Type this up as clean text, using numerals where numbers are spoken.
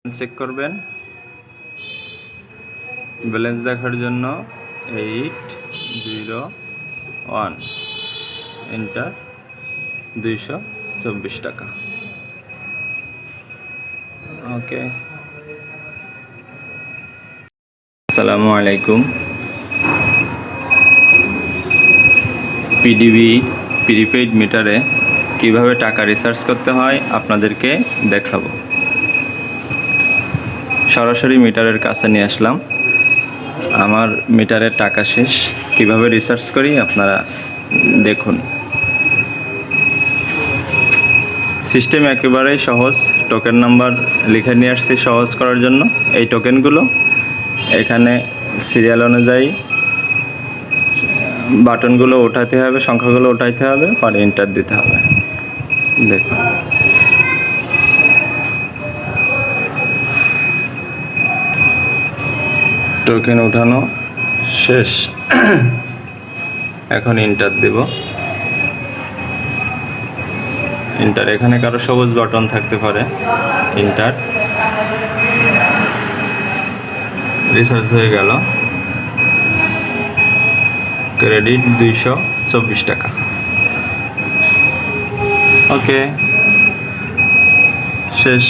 Check করবেন। Balance দেখার জন্য 801 এন্টার 224 টাকা। ওকে, আসসালামু আলাইকুম। পিডিবি প্রিপেইড মিটারে কিভাবে টাকা রিচার্জ করতে হয় আপনাদেরকে দেখাবো। সরাসরি মিটারের কাছে নিয়ে আসলাম। আমার মিটারের টাকা শেষ, কিভাবে রিচার্জ করি আপনারা দেখুন। সিস্টেম একেবারেই সহজ। টোকেন নাম্বার লিখে নিয়ে আসছি সহজ করার জন্য। এই টোকেনগুলো এখানে সিরিয়াল অনুযায়ী বাটনগুলো ওঠাতে হবে, সংখ্যাগুলো ওঠাইতে হবে, পরে এন্টার দিতে হবে। দেখুন, টোকেন ওঠানো শেষ। এখন এন্টার দেব। এন্টার, এখানে কারো সবুজ বাটন থাকতে পারে। এন্টার, রিচার্জ হয়ে গেল। ক্রেডিট 224 টাকা। ওকে, শেষ।